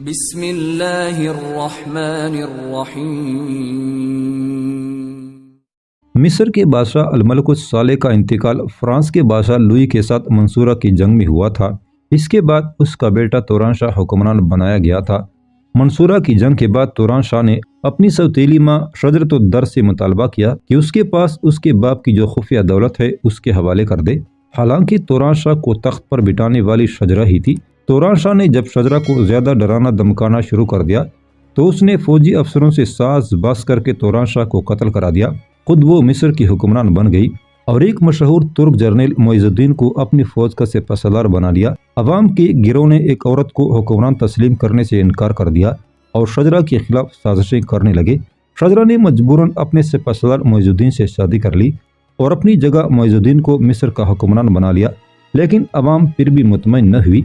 بسم اللہ الرحمن الرحیم۔ مصر کے بادشاہ الملک الصالح کا انتقال فرانس کے بادشاہ لوئی کے ساتھ منصورہ کی جنگ میں ہوا تھا۔ اس کے بعد اس کا بیٹا توران شاہ حکمران بنایا گیا تھا۔ منصورہ کی جنگ کے بعد توران شاہ نے اپنی سوتیلی ماں شجرۃ الدر سے مطالبہ کیا کہ اس کے پاس اس کے باپ کی جو خفیہ دولت ہے اس کے حوالے کر دے۔ حالانکہ توران شاہ کو تخت پر بٹھانے والی شجرہ ہی تھی۔ توران شاہ نے جب شجرہ کو زیادہ ڈرانا دمکانا شروع کر دیا تو اس نے فوجی افسروں سے ساز باز کر کے توران شاہ کو قتل کرا دیا۔ خود وہ مصر کی حکمران بن گئی اور ایک مشہور ترک جرنیل معز الدین کو اپنی فوج کا سپہ سالار بنا لیا۔ عوام کے گروہ نے ایک عورت کو حکمران تسلیم کرنے سے انکار کر دیا اور شجرہ کے خلاف سازشیں کرنے لگے۔ شجرہ نے مجبوراً اپنے سپہ سالار معز الدین سے شادی کر لی اور اپنی جگہ معز الدین کو مصر کا حکمران بنا لیا، لیکن عوام پھر بھی مطمئن نہ ہوئی۔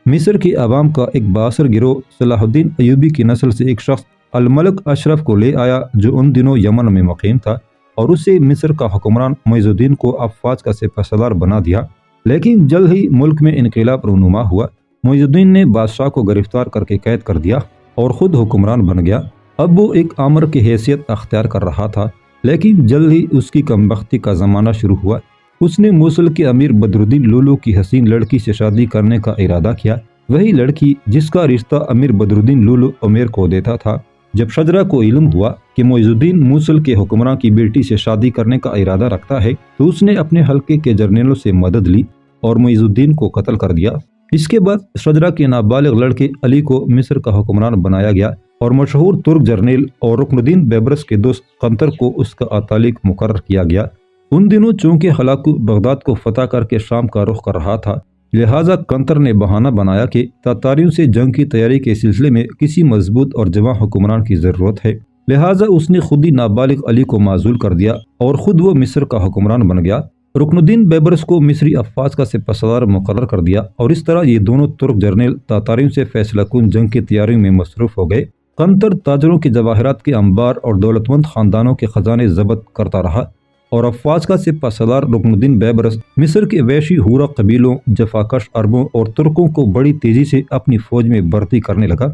مصر کے عوام کا ایک بااثر گروہ صلاح الدین ایوبی کی نسل سے ایک شخص الملک اشرف کو لے آیا جو ان دنوں یمن میں مقیم تھا، اور اسے مصر کا حکمران معز الدین کو افواج کا سپہ سالار بنا دیا۔ لیکن جلد ہی ملک میں انقلاب رونما ہوا۔ معز الدین نے بادشاہ کو گرفتار کر کے قید کر دیا اور خود حکمران بن گیا۔ اب وہ ایک آمر کی حیثیت اختیار کر رہا تھا، لیکن جلد ہی اس کی کمبختی کا زمانہ شروع ہوا۔ اس نے موصل کے امیر بدر الدین لولو کی حسین لڑکی سے شادی کرنے کا ارادہ کیا، وہی لڑکی جس کا رشتہ امیر بدر الدین لولو امیر کو دیتا تھا۔ جب شجرہ کو علم ہوا کہ معز الدین موصل کے حکمراں کی بیٹی سے شادی کرنے کا ارادہ رکھتا ہے تو اس نے اپنے حلقے کے جرنیلوں سے مدد لی اور معز الدین کو قتل کر دیا۔ اس کے بعد شجرہ کے نابالغ لڑکے علی کو مصر کا حکمران بنایا گیا اور مشہور ترک جرنیل اور رکن الدین بیبرس کے دوست قنطر کو اس کا اتالق مقرر کیا گیا۔ ان دنوں چونکہ ہلاکو بغداد کو فتح کر کے شام کا رخ کر رہا تھا، لہٰذا قنطر نے بہانہ بنایا کہ تاتاریوں سے جنگ کی تیاری کے سلسلے میں کسی مضبوط اور جواں حکمران کی ضرورت ہے، لہٰذا اس نے خود ہی نابالغ علی کو معزول کر دیا اور خود وہ مصر کا حکمران بن گیا۔ رکن الدین بیبرس کو مصری افواج کا سپہ سالار مقرر کر دیا اور اس طرح یہ دونوں ترک جرنیل تاتاریوں سے فیصلہ کن جنگ کی تیاریوں میں مصروف ہو گئے۔ قنطر تاجروں کے جواہرات کے انبار اور دولت مند خاندانوں کے خزانے ضبط کرتا رہا اور افواج کا سپہ سالار رکن الدین بیبرس مصر کے وحشی ہورا قبیلوں، جفاکش عربوں اور ترکوں کو بڑی تیزی سے اپنی فوج میں بھرتی کرنے لگا۔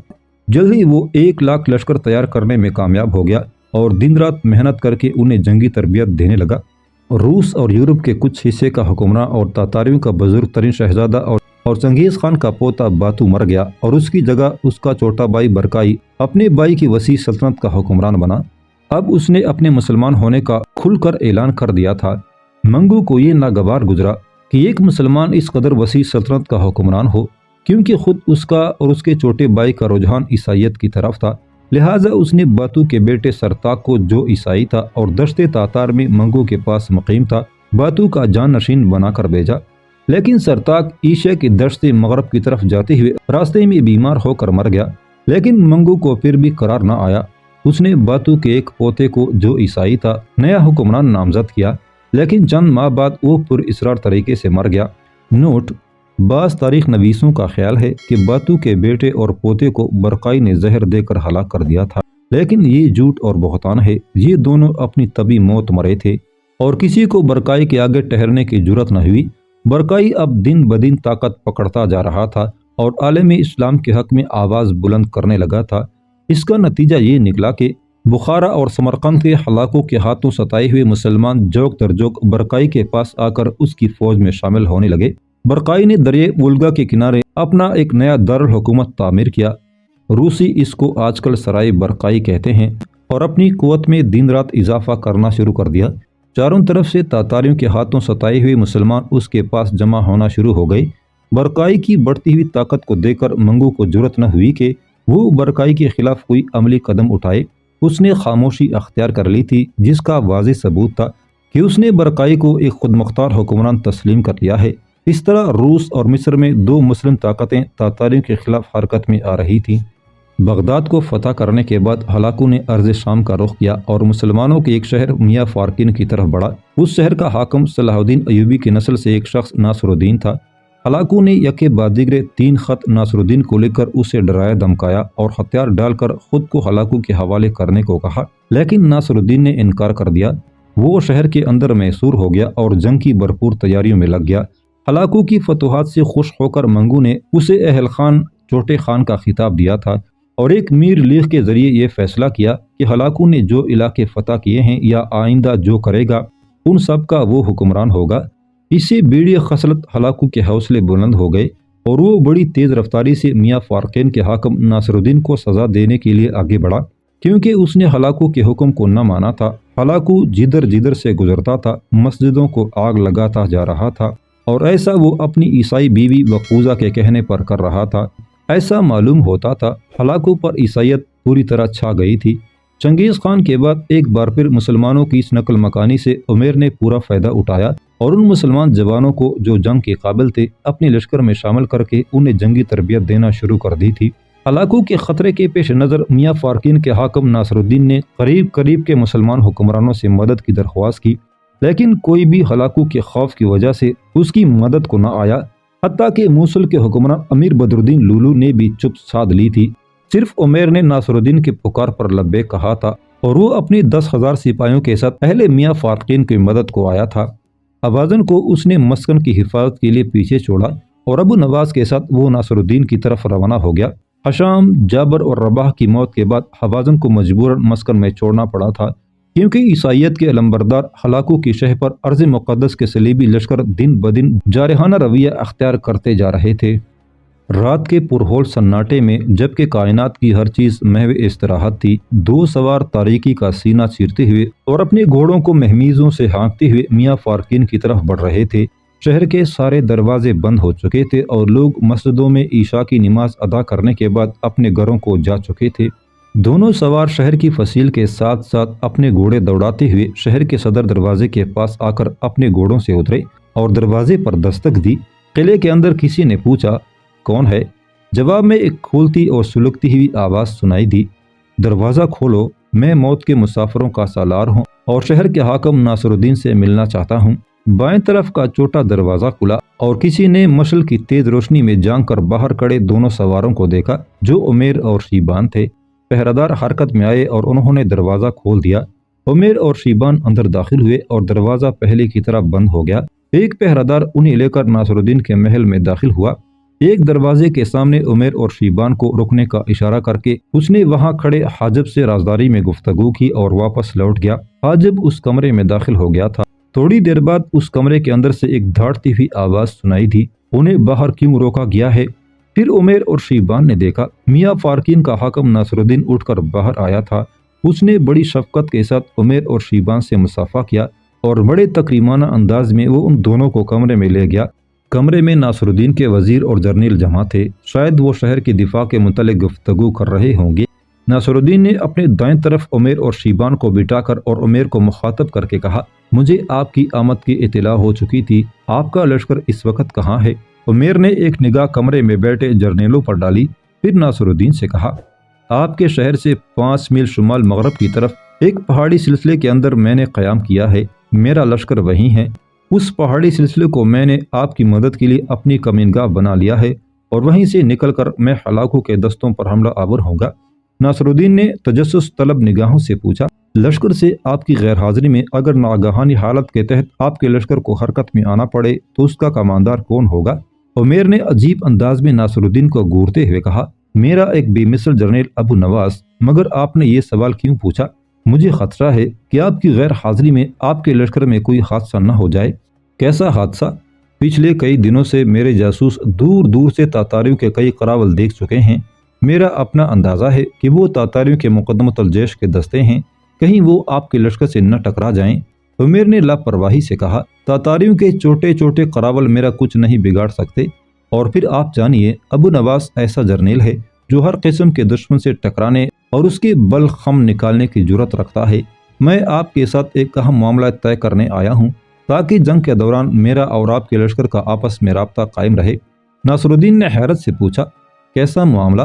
جلد ہی وہ 1,00,000 لشکر تیار کرنے میں کامیاب ہو گیا اور دن رات محنت کر کے انہیں جنگی تربیت دینے لگا۔ روس اور یورپ کے کچھ حصے کا حکمراں اور تاتاریوں کا بزرگ ترین شہزادہ اور چنگیز خان کا پوتا باتو مر گیا اور اس کی جگہ اس کا چھوٹا بھائی برکائی اپنے بھائی کی وسیع سلطنت کا حکمران بنا۔ اب اس نے اپنے مسلمان ہونے کا کھل کر اعلان کر دیا تھا۔ منگو کو یہ ناگوار گزرا کہ ایک مسلمان اس قدر وسیع سلطنت کا حکمران ہو، کیونکہ خود اس کا اور اس کے چھوٹے بھائی کا رجحان عیسائیت کی طرف تھا، لہٰذا اس نے باتو کے بیٹے سرتاق کو، جو عیسائی تھا اور دشت تاتار میں منگو کے پاس مقیم تھا، باتو کا جان نشین بنا کر بھیجا۔ لیکن سرتاق ایشیا کی دشت مغرب کی طرف جاتے ہوئے راستے میں بیمار ہو کر مر گیا، لیکن منگو کو پھر بھی قرار نہ آیا۔ اس نے باتو کے ایک پوتے کو، جو عیسائی تھا، نیا حکمران نامزد کیا، لیکن چند ماہ بعد وہ پر اصرار طریقے سے مر گیا۔ نوٹ: بعض تاریخ نویسوں کا خیال ہے کہ باتو کے بیٹے اور پوتے کو برقائی نے زہر دے کر ہلاک کر دیا تھا، لیکن یہ جھوٹ اور بہتان ہے۔ یہ دونوں اپنی طبی موت مرے تھے اور کسی کو برقائی کے آگے ٹہرنے کی جرت نہ ہوئی۔ برقائی اب دن بدن طاقت پکڑتا جا رہا تھا اور عالم اسلام کے حق میں آواز بلند کرنے لگا تھا۔ اس کا نتیجہ یہ نکلا کہ بخارا اور سمرقند کے ہلاکوں کے ہاتھوں ستائے ہوئے مسلمان جوک در جوک برقائی کے پاس آ کر اس کی فوج میں شامل ہونے لگے۔ برقائی نے دریائے وولگا کے کنارے اپنا ایک نیا دارالحکومت تعمیر کیا۔ روسی اس کو آج کل سرائے برقائی کہتے ہیں، اور اپنی قوت میں دن رات اضافہ کرنا شروع کر دیا۔ چاروں طرف سے تاتاریوں کے ہاتھوں ستائے ہوئے مسلمان اس کے پاس جمع ہونا شروع ہو گئے۔ برقائی کی بڑھتی ہوئی طاقت کو دیکھ کر منگو کو جرت نہ ہوئی کہ وہ برقائی کے خلاف کوئی عملی قدم اٹھائے۔ اس نے خاموشی اختیار کر لی تھی، جس کا واضح ثبوت تھا کہ اس نے برقائی کو ایک خود مختار حکمران تسلیم کر لیا ہے۔ اس طرح روس اور مصر میں دو مسلم طاقتیں تاتاریوں کے خلاف حرکت میں آ رہی تھیں۔ بغداد کو فتح کرنے کے بعد ہلاکو نے ارض شام کا رخ کیا اور مسلمانوں کے ایک شہر میاں فارکین کی طرف بڑھا۔ اس شہر کا حاکم صلاح الدین ایوبی کی نسل سے ایک شخص ناصر الدین تھا۔ ہلاکو نے یکے بعد دیگرے 3 خط ناصر الدین کو لکھ کر اسے ڈرایا دھمکایا اور ہتھیار ڈال کر خود کو ہلاکو کے حوالے کرنے کو کہا، لیکن ناصر الدین نے انکار کر دیا۔ وہ شہر کے اندر محصور ہو گیا اور جنگ کی بھرپور تیاریوں میں لگ گیا۔ ہلاکو کی فتوحات سے خوش ہو کر منگو نے اسے اہل خان چوٹے خان کا خطاب دیا تھا اور ایک میر لیگ کے ذریعے یہ فیصلہ کیا کہ ہلاکو نے جو علاقے فتح کیے ہیں یا آئندہ جو کرے گا ان سب کا وہ حکمران ہوگا۔ اس سے بیڑی خصلت ہلاکو کے حوصلے بلند ہو گئے اور وہ بڑی تیز رفتاری سے میاں فارقین کے حاکم ناصر الدین کو سزا دینے کے لیے آگے بڑھا، کیونکہ اس نے ہلاکو کے حکم کو نہ مانا تھا۔ ہلاکو جدھر جدھر سے گزرتا تھا مسجدوں کو آگ لگاتا جا رہا تھا، اور ایسا وہ اپنی عیسائی بیوی وقوزہ کے کہنے پر کر رہا تھا۔ ایسا معلوم ہوتا تھا ہلاکو پر عیسائیت پوری طرح چھا گئی تھی۔ چنگیز خان کے بعد ایک بار پھر مسلمانوں کی اس نقل مکانی سے عمیر نے پورا فائدہ اٹھایا اور ان مسلمان جوانوں کو جو جنگ کے قابل تھے اپنے لشکر میں شامل کر کے انہیں جنگی تربیت دینا شروع کر دی تھی۔ ہلاکو کے خطرے کے پیش نظر میاں فارقین کے حاکم ناصر الدین نے قریب کے مسلمان حکمرانوں سے مدد کی درخواست کی، لیکن کوئی بھی ہلاکو کے خوف کی وجہ سے اس کی مدد کو نہ آیا۔ حتیٰ کہ موصل کے حکمران امیر بدر الدین لولو نے بھی چپ سادھ لی تھی۔ صرف عمیر نے ناصر الدین کے پکار پر لبیک کہا تھا اور وہ اپنی 10,000 سپاہیوں کے ساتھ اہل میاں فارقین کی مدد کو آیا تھا۔ ابازن کو اس نے مسکن کی حفاظت کے لیے پیچھے چھوڑا اور ابو نواز کے ساتھ وہ ناصر الدین کی طرف روانہ ہو گیا۔ حشام، جابر اور رباح کی موت کے بعد حوازن کو مجبوراً مسکن میں چھوڑنا پڑا تھا، کیونکہ عیسائیت کے علمبردار ہلاکو کی شہ پر ارض مقدس کے صلیبی لشکر دن بدن جارحانہ رویہ اختیار کرتے جا رہے تھے۔ رات کے پرہول سناٹے میں جبکہ کائنات کی ہر چیز محو استراحت تھی، دو سوار تاریکی کا سینہ چیرتے ہوئے اور اپنے گھوڑوں کو مہمیزوں سے ہانکتے ہوئے میاں فارقین کی طرف بڑھ رہے تھے۔ شہر کے سارے دروازے بند ہو چکے تھے اور لوگ مسجدوں میں عشاء کی نماز ادا کرنے کے بعد اپنے گھروں کو جا چکے تھے۔ دونوں سوار شہر کی فصیل کے ساتھ ساتھ اپنے گھوڑے دوڑاتے ہوئے شہر کے صدر دروازے کے پاس آ کر اپنے گھوڑوں سے اترے اور دروازے پر دستک دی۔ قلعے کے اندر کسی نے پوچھا، کون ہے؟ جواب میں ایک کھولتی اور سلگتی ہوئی آواز سنائی دی، دروازہ کھولو، میں موت کے مسافروں کا سالار ہوں اور شہر کے حاکم ناصر الدین سے ملنا چاہتا ہوں۔ بائیں طرف کا چھوٹا دروازہ کھلا اور کسی نے مشل کی تیز روشنی میں جھانک کر باہر کھڑے دونوں سواروں کو دیکھا جو عمیر اور شیبان تھے۔ پہرادار حرکت میں آئے اور انہوں نے دروازہ کھول دیا۔ عمیر اور شیبان اندر داخل ہوئے اور دروازہ پہلے کی طرح بند ہو گیا۔ ایک پہرادار انہیں لے کر ناصر الدین کے محل میں داخل ہوا۔ ایک دروازے کے سامنے عمیر اور شیبان کو رکنے کا اشارہ کر کے اس نے وہاں کھڑے حاجب سے رازداری میں گفتگو کی اور واپس لوٹ گیا۔ حاجب اس کمرے میں داخل ہو گیا تھا۔ تھوڑی دیر بعد اس کمرے کے اندر سے ایک دھاڑتی ہوئی آواز سنائی دی، انہیں باہر کیوں روکا گیا ہے؟ پھر عمیر اور شیبان نے دیکھا میاں فارقین کا حاکم ناصر الدین اٹھ کر باہر آیا تھا۔ اس نے بڑی شفقت کے ساتھ عمیر اور شیبان سے مصافحہ کیا اور بڑے تکریمانہ انداز میں وہ ان دونوں کو کمرے میں لے گیا۔ کمرے میں ناصر الدین کے وزیر اور جرنیل جمع تھے، شاید وہ شہر کی دفاع کے متعلق گفتگو کر رہے ہوں گے۔ ناصر الدین نے اپنے دائیں طرف عمیر اور شیبان کو بٹھا کر اور عمیر کو مخاطب کر کے کہا، مجھے آپ کی آمد کی اطلاع ہو چکی تھی، آپ کا لشکر اس وقت کہاں ہے؟ عمیر نے ایک نگاہ کمرے میں بیٹھے جرنیلوں پر ڈالی، پھر ناصر الدین سے کہا، آپ کے شہر سے 5 میل شمال مغرب کی طرف ایک پہاڑی سلسلے کے اندر میں نے قیام کیا ہے، میرا لشکر وہیں ہے۔ اس پہاڑی سلسلے کو میں نے آپ کی مدد کے لیے اپنی کمینگاہ بنا لیا ہے اور وہیں سے نکل کر میں ہلاکو کے دستوں پر حملہ آور ہوں گا۔ ناصر الدین نے تجسس طلب نگاہوں سے پوچھا، لشکر سے آپ کی غیر حاضری میں اگر ناگہانی حالت کے تحت آپ کے لشکر کو حرکت میں آنا پڑے تو اس کا کماندار کون ہوگا؟ عمیر نے عجیب انداز میں ناصر الدین کو گورتے ہوئے کہا، میرا ایک بے مثل جرنیل ابو نواز، مگر آپ نے یہ سوال کیوں پوچھا؟ مجھے خطرہ ہے کہ آپ کی غیر حاضری میں آپ کے لشکر میں کوئی حادثہ نہ ہو جائے۔ کیسا حادثہ؟ پچھلے کئی دنوں سے میرے جاسوس دور دور سے تاتاریوں کے کئی قراول دیکھ چکے ہیں۔ میرا اپنا اندازہ ہے کہ وہ تاتاریوں کے مقدمۃ الجیش کے دستے ہیں، کہیں وہ آپ کے لشکر سے نہ ٹکرا جائیں۔ عمیر نے لاپرواہی سے کہا، تاتاریوں کے چھوٹے چھوٹے قراول میرا کچھ نہیں بگاڑ سکتے، اور پھر آپ جانیے ابو نواز ایسا جرنیل ہے جو ہر قسم کے دشمن سے ٹکرانے اور اس کے بل خم نکالنے کی جرت رکھتا ہے۔ میں آپ کے ساتھ ایک اہم معاملہ طے کرنے آیا ہوں تاکہ جنگ کے دوران میرا اور آپ کے لشکر کا آپس میں رابطہ قائم رہے۔ ناصر الدین نے حیرت سے پوچھا، کیسا معاملہ؟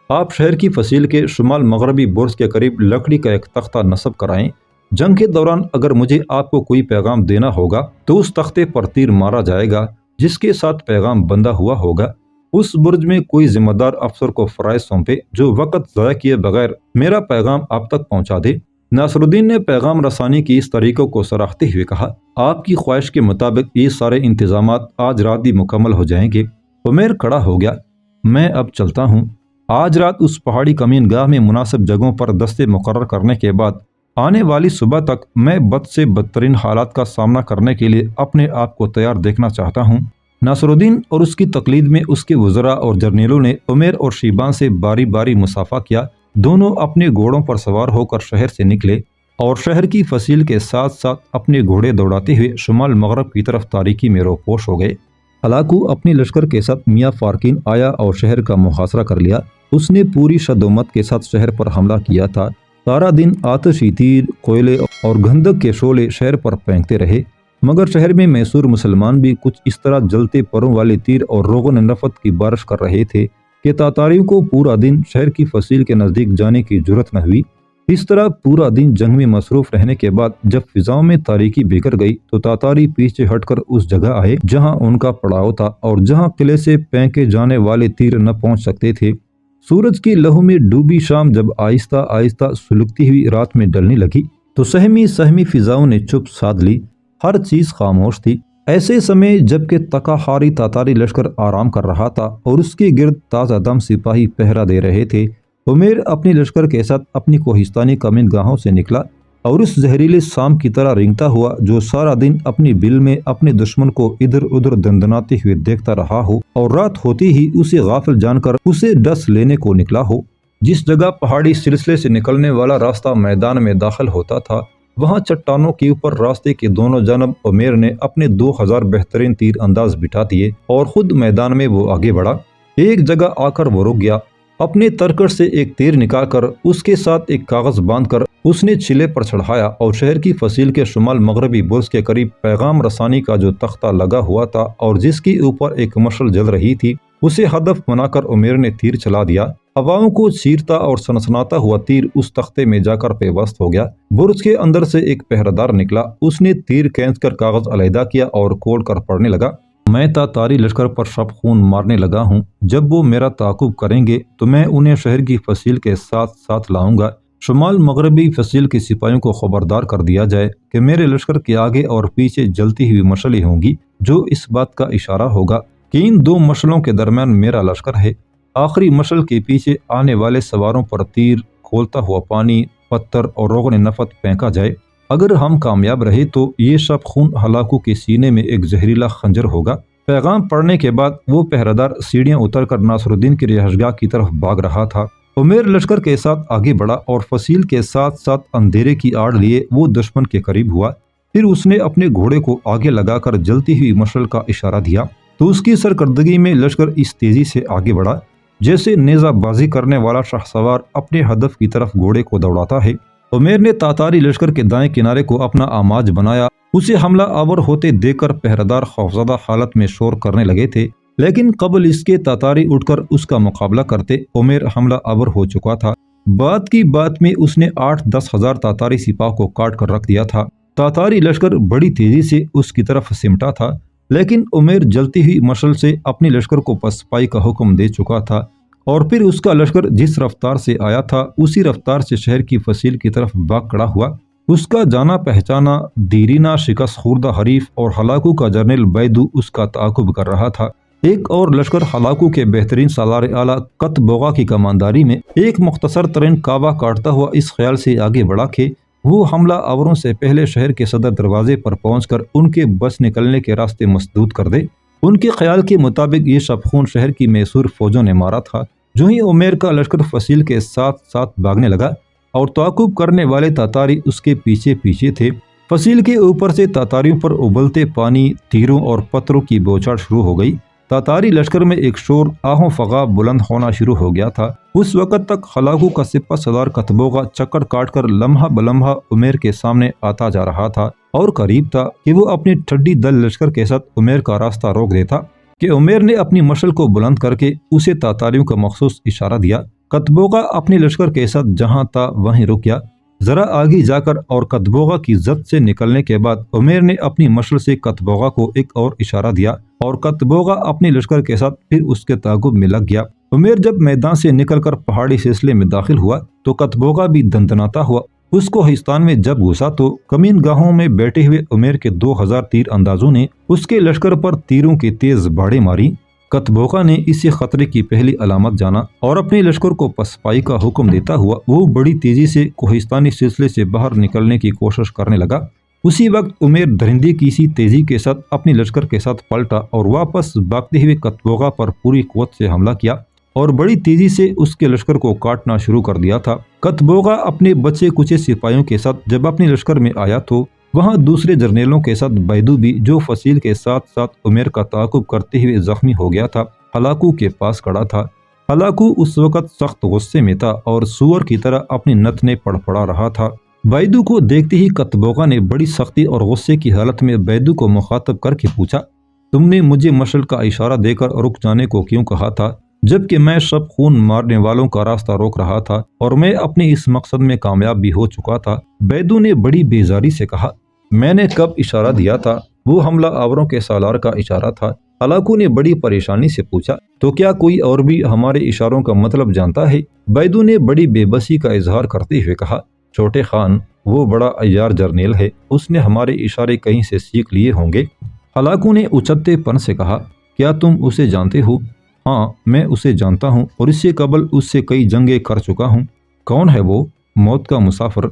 آپ شہر کی فصیل کے شمال مغربی برج کے قریب لکڑی کا ایک تختہ نصب کرائیں، جنگ کے دوران اگر مجھے آپ کو کوئی پیغام دینا ہوگا تو اس تختے پر تیر مارا جائے گا جس کے ساتھ پیغام بندہ ہوا ہوگا۔ اس برج میں کوئی ذمہ دار افسر کو فرائض سونپے جو وقت ضائع کیے بغیر میرا پیغام آپ تک پہنچا دے۔ ناصر الدین نے پیغام رسانی کی اس طریقوں کو سراہتے ہوئے کہا، آپ کی خواہش کے مطابق یہ سارے انتظامات آج رات ہی مکمل ہو جائیں گے۔ عمیر کھڑا ہو گیا، میں اب چلتا ہوں۔ آج رات اس پہاڑی کمین گاہ میں مناسب جگہوں پر دستے مقرر کرنے کے بعد آنے والی صبح تک میں بد سے بدترین حالات کا سامنا کرنے کے لیے اپنے آپ کو تیار دیکھنا چاہتا ہوں۔ ناصر الدین اور اس کی تقلید میں اس کے وزراء اور جرنیلوں نے عمیر اور شیبان سے باری باری مصافحہ کیا۔ دونوں اپنے گھوڑوں پر سوار ہو کر شہر سے نکلے اور شہر کی فصیل کے ساتھ ساتھ اپنے گھوڑے دوڑاتے ہوئے شمال مغرب کی طرف تاریکی میں روپوش ہو گئے۔ ہلاکو اپنی لشکر کے ساتھ میاں فارکین آیا اور شہر کا محاصرہ کر لیا۔ اس نے پوری شدومت کے ساتھ شہر پر حملہ کیا تھا۔ سارا دن آتشی تیر، کوئلے اور گندک کے شعلے شہر پر پھینکتے رہے، مگر شہر میں میسور مسلمان بھی کچھ اس طرح جلتے پروں والے تیر اور روغن نفت کی بارش کر رہے تھے کہ تاتاریوں کو پورا دن شہر کی فصیل کے نزدیک جانے کی جرت نہ ہوئی۔ اس طرح پورا دن جنگ میں مصروف رہنے کے بعد جب فضاؤں میں تاریکی بکھر گئی تو تاتاری پیچھے ہٹ کر اس جگہ آئے جہاں ان کا پڑاؤ تھا اور جہاں قلعے سے پھینکے جانے والے تیر نہ پہنچ سکتے تھے۔ سورج کی لہو میں ڈوبی شام جب آہستہ آہستہ سلگتی ہوئی رات میں ڈلنے لگی تو سہمی فضاؤں نے چپ سادھ لی، ہر چیز خاموش تھی۔ ایسے سمے جبکہ تکاہاری تاتاری لشکر آرام کر رہا تھا اور اس کے گرد تازہ دم سپاہی پہرا دے رہے تھے، عمیر اپنی لشکر کے ساتھ اپنی کوہستانی کمین گاہوں سے نکلا اور اس زہریلے سام کی طرح رینگتا ہوا جو سارا دن اپنی بل میں اپنے دشمن کو ادھر ادھر دندناتے ہوئے دیکھتا رہا ہو اور رات ہوتی ہی اسے غافل جان کر اسے ڈس لینے کو نکلا ہو۔ جس جگہ پہاڑی سلسلے سے نکلنے والا راستہ میدان میں داخل ہوتا تھا وہاں چٹانوں کے اوپر راستے کے دونوں جانب عمیر نے اپنے 2000 بہترین تیر انداز بٹھا دیے اور خود میدان میں وہ آگے بڑھا۔ ایک جگہ آ کر وہ رک گیا، اپنے ترکش سے ایک تیر نکال کر اس کے ساتھ ایک کاغذ باندھ کر اس نے چھلے پر چڑھایا اور شہر کی فصیل کے شمال مغربی برج کے قریب پیغام رسانی کا جو تختہ لگا ہوا تھا اور جس کے اوپر ایک مشعل جل رہی تھی اسے ہدف بنا کر عمیر نے تیر چلا دیا۔ ہواؤں کو چیرتا اور سنسناتا ہوا تیر اس تختے میں جا کر پیوست ہو گیا۔ برج کے اندر سے ایک پہرےدار نکلا، اس نے تیر کھینچ کر کاغذ علیحدہ کیا اور کھول کر پڑھنے لگا۔ میں تاتاری لشکر پر شب خون مارنے لگا ہوں، جب وہ میرا تعاقب کریں گے تو میں انہیں شہر کی فصیل کے ساتھ ساتھ لاؤں گا۔ شمال مغربی فصیل کے سپاہیوں کو خبردار کر دیا جائے کہ میرے لشکر کے آگے اور پیچھے جلتی ہوئی مشعلیں ہوں گی، جو اس بات کا اشارہ ہوگا کہ ان دو مشعلوں کے درمیان میرا لشکر ہے۔ آخری مشعل کے پیچھے آنے والے سواروں پر تیر، کھولتا ہوا پانی، پتھر اور روغن نفت پھینکا جائے۔ اگر ہم کامیاب رہے تو یہ شب خون ہلاکو کے سینے میں ایک زہریلا خنجر ہوگا۔ پیغام پڑھنے کے بعد وہ پہرےدار سیڑھیاں اتر کر ناصر الدین کی رہائشگاہ کی طرف بھاگ رہا تھا۔ عمیر لشکر کے ساتھ آگے بڑھا اور فصیل کے ساتھ ساتھ اندھیرے کی آڑ لیے وہ دشمن کے قریب ہوا۔ پھر اس نے اپنے گھوڑے کو آگے لگا کر جلتی ہوئی مشعل کا اشارہ دیا تو اس کی سرکردگی میں لشکر اس تیزی سے آگے بڑھا جیسے نیزہ بازی کرنے والا شاہسوار اپنے ہدف کی طرف گھوڑے کو دوڑاتا ہے۔ عمیر نے تاتاری لشکر کے دائیں کنارے کو اپنا آماج بنایا۔ اسے حملہ آور ہوتے دیکھ کر پہرےدار خوفزدہ حالت میں شور کرنے لگے تھے، لیکن قبل اس کے تاتاری اٹھ کر اس کا مقابلہ کرتے عمیر حملہ آور ہو چکا تھا۔ بات کی بات میں اس نے 8-10 ہزار تاتاری سپاہ کو کاٹ کر رکھ دیا تھا۔ تاتاری لشکر بڑی تیزی سے اس کی طرف سمٹا تھا، لیکن عمیر جلتی ہوئی مشعل سے اپنے لشکر کو پسپائی کا حکم دے چکا تھا اور پھر اس کا لشکر جس رفتار سے آیا تھا اسی رفتار سے شہر کی فصیل کی طرف بھاگ کھڑا ہوا۔ اس کا جانا پہچانا دیرینہ شکست خوردہ حریف اور ہلاکو کا جرنیل بیدو اس کا تعاقب کر رہا تھا۔ ایک اور لشکر ہلاکو کے بہترین سالار اعلیٰ قط بوغا کی کمانداری میں ایک مختصر ترین کعبہ کاٹتا ہوا اس خیال سے آگے بڑھا کہ وہ حملہ آوروں سے پہلے شہر کے صدر دروازے پر پہنچ کر ان کے بس نکلنے کے راستے مسدود کر دے۔ ان کے خیال کے مطابق یہ شب خون شہر کی میسور فوجوں نے مارا تھا۔ جو ہی عمیر کا لشکر فصیل کے ساتھ ساتھ بھاگنے لگا اور تعاقب کرنے والے تاتاری اس کے پیچھے پیچھے تھے، فصیل کے اوپر سے تاتاریوں پر ابلتے پانی، تیروں اور پتھروں کی بوچھاڑ شروع ہو گئی۔ تاتاری لشکر میں ایک شور آہوں فغاں بلند ہونا شروع ہو گیا تھا۔ اس وقت تک ہلاکو کا سپہ سالار قط بوغا چکر کاٹ کر لمحہ بلمحہ عمیر کے سامنے آتا جا رہا تھا اور قریب تھا کہ وہ اپنی ٹھڈی دل لشکر کے ساتھ عمیر کا راستہ روک دیتا کہ عمیر نے اپنی مشعل کو بلند کر کے اسے تاتاریوں کا مخصوص اشارہ دیا۔ قط بوغا اپنے لشکر کے ساتھ جہاں تھا وہیں رک گیا۔ ذرا آگے جا کر اور قط بوغا کی زد سے نکلنے کے بعد عمیر نے اپنی مشعل سے قط بوغا کو ایک اور اشارہ دیا اور قط بوغا اپنے لشکر کے ساتھ پھر اس کے تعاقب میں لگ گیا۔ عمیر جب میدان سے نکل کر پہاڑی سلسلے میں داخل ہوا تو قط بوغا بھی دندناتا ہوا اس کو ہستان میں جب گھسا تو کمین گاہوں میں بیٹھے ہوئے عمیر کے 2000 تیر اندازوں نے اس کے لشکر پر تیروں کی تیز باڑیں ماری۔ کتبوغا نے اسے خطرے کی پہلی علامت جانا اور اپنے لشکر کو پسپائی کا حکم دیتا ہوا وہ بڑی تیزی سے کوہستانی سلسلے سے باہر نکلنے کی کوشش کرنے لگا۔ اسی وقت عمیر درندے کی سی تیزی کے ساتھ اپنی لشکر کے ساتھ پلٹا اور واپس بھاگتے ہوئے کتبوغا پر پوری قوت سے حملہ کیا اور بڑی تیزی سے اس کے لشکر کو کاٹنا شروع کر دیا تھا۔ کتبوغا اپنے بچے کچے سپاہیوں کے ساتھ جب اپنے لشکر میں آیا تو وہاں دوسرے جرنیلوں کے ساتھ بیدو بھی، جو فصیل کے ساتھ ساتھ عمیر کا تعاقب کرتے ہوئے زخمی ہو گیا تھا، ہلاکو کے پاس کھڑا تھا۔ ہلاکو اس وقت سخت غصے میں تھا اور سور کی طرح اپنی نتنیں پڑپڑا رہا تھا۔ بیدو کو دیکھتے ہی کتبوغا نے بڑی سختی اور غصے کی حالت میں بیدو کو مخاطب کر کے پوچھا، تم نے مجھے مشعل کا اشارہ دے کر رک جانے کو کیوں کہا تھا، جبکہ میں سب خون مارنے والوں کا راستہ روک رہا تھا اور میں اپنے اس مقصد میں کامیاب بھی ہو چکا تھا؟ بیدو نے بڑی بیزاری سے کہا، میں نے کب اشارہ دیا تھا؟ وہ حملہ آوروں کے سالار کا اشارہ تھا۔ ہلاکو نے بڑی پریشانی سے پوچھا، تو کیا کوئی اور بھی ہمارے اشاروں کا مطلب جانتا ہے؟ بیدو نے بڑی بے بسی کا اظہار کرتے ہوئے کہا، چھوٹے خان، وہ بڑا عیار جرنیل ہے، اس نے ہمارے اشارے کہیں سے سیکھ لیے ہوں گے۔ ہلاکو نے اچھتے پن سے کہا، کیا تم اسے جانتے ہو؟ ہاں، میں اسے جانتا ہوں اور اس سے قبل اس سے کئی جنگیں کر چکا ہوں۔ کون ہے وہ؟ موت کا مسافر۔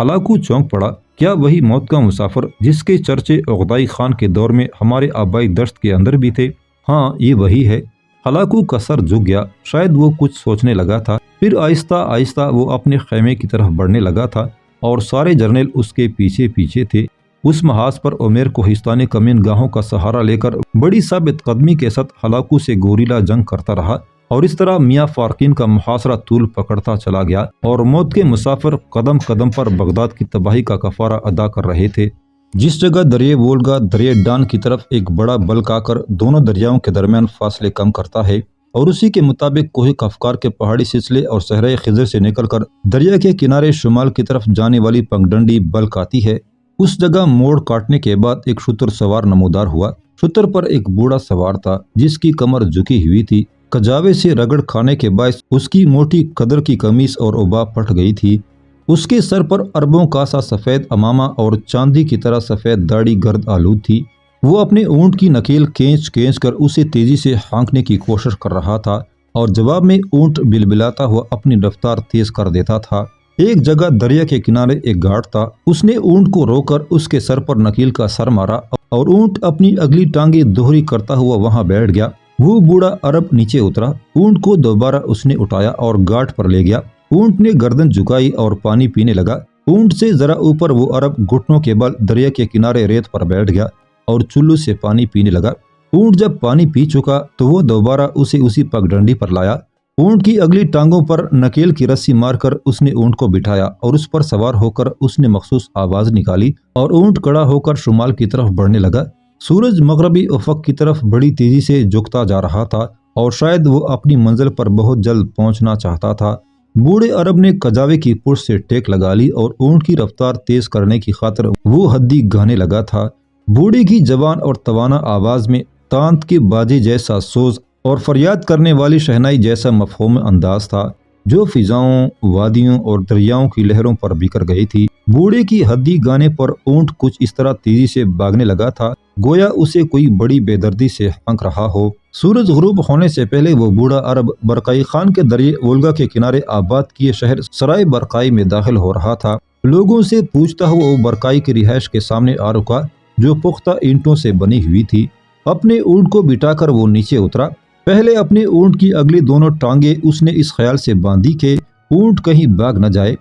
ہلاکو چونک پڑا، کیا وہی موت کا مسافر جس کے چرچے عقدائی خان کے دور میں ہمارے آبائی دشت کے اندر بھی تھے؟ ہاں، یہ وہی ہے۔ ہلاکو کا سر جھک گیا، شاید وہ کچھ سوچنے لگا تھا، پھر آہستہ آہستہ وہ اپنے خیمے کی طرف بڑھنے لگا تھا اور سارے جرنیل اس کے پیچھے پیچھے تھے۔ اس محاذ پر عمیر کوہستانی کمین گاہوں کا سہارا لے کر بڑی ثابت قدمی کے ساتھ ہلاکو سے گوریلا جنگ کرتا رہا اور اس طرح میاں فارقین کا محاصرہ طول پکڑتا چلا گیا اور موت کے مسافر قدم قدم پر بغداد کی تباہی کا کفارہ ادا کر رہے تھے۔ جس جگہ دریائے وولگا دریائے ڈان کی طرف ایک بڑا بلک آ کر دونوں دریاؤں کے درمیان فاصلے کم کرتا ہے اور اسی کے مطابق کوہ کفکار کے پہاڑی سلسلے اور صحرائے خضر سے نکل کر دریا کے کنارے شمال کی طرف جانے والی پگڈنڈی بلک آتی ہے، اس جگہ موڑ کاٹنے کے بعد ایک شتر سوار نمودار ہوا۔ شتر پر ایک بوڑھا سوار تھا جس کی کمر جھکی ہوئی تھی، کجاوے سے رگڑ کھانے کے باعث اس کی موٹی قدر کی قمیص اور عبا پھٹ گئی تھی۔ اس کے سر پر اربوں کا سا سفید امامہ اور چاندی کی طرح سفید داڑھی گرد آلود تھی۔ وہ اپنے اونٹ کی نکیل کھینچ کھینچ کر اسے تیزی سے ہانکنے کی کوشش کر رہا تھا اور جواب میں اونٹ بلبلاتا ہوا اپنی رفتار تیز کر دیتا تھا۔ ایک جگہ دریا کے کنارے ایک گھاٹ تھا، اس نے اونٹ کو روک کر اس کے سر پر نکیل کا سر مارا اور اونٹ اپنی اگلی ٹانگیں دوہری کرتا ہوا وہاں بیٹھ گیا۔ وہ بوڑھا عرب نیچے اترا، اونٹ کو دوبارہ اس نے اٹھایا اور گھاٹ پر لے گیا۔ اونٹ نے گردن جھکائی اور پانی پینے لگا۔ اونٹ سے ذرا اوپر وہ عرب گھٹنوں کے بل دریا کے کنارے ریت پر بیٹھ گیا اور چلو سے پانی پینے لگا۔ اونٹ جب پانی پی چکا تو وہ دوبارہ اسے اسی پگڈنڈی پر لایا۔ اونٹ کی اگلی ٹانگوں پر نکیل کی رسی مار کر اس نے اونٹ کو بٹھایا اور اس پر سوار ہو کر اس نے مخصوص آواز نکالی اور اونٹ کڑا ہو کر شمال کی طرف بڑھنے لگا۔ سورج مغربی افق کی طرف بڑی تیزی سے جھکتا جا رہا تھا اور شاید وہ اپنی منزل پر بہت جلد پہنچنا چاہتا تھا۔ بوڑھے عرب نے کجاوے کی پشت سے ٹیک لگا لی اور اونٹ کی رفتار تیز کرنے کی خاطر وہ حدی گانے لگا تھا۔ بوڑھے کی جوان اور توانا آواز میں تانت کے باجے جیسا سوز اور فریاد کرنے والی شہنائی جیسا مفہوم انداز تھا جو فضاؤں، وادیوں اور دریاؤں کی لہروں پر بکھر گئی تھی۔ بوڑھے کی حدی گانے پر اونٹ کچھ اس طرح تیزی سے بھاگنے لگا تھا گویا اسے کوئی بڑی بے دردی سے ہانک رہا ہو۔ سورج غروب ہونے سے پہلے وہ بوڑھا عرب برقائی خان کے دریائے وولگا کے کنارے آباد کیے شہر سرائے برقائی میں داخل ہو رہا تھا۔ لوگوں سے پوچھتا ہوا وہ برقائی کی رہائش کے سامنے آ رکا جو پختہ اینٹوں سے بنی ہوئی تھی۔ اپنے اونٹ کو بٹھا کر وہ نیچے اترا۔ پہلے اپنے اونٹ کی اگلی دونوں ٹانگیں اس نے اس خیال سے باندھی کہ اونٹ کہیں بھاگ نہ جائے۔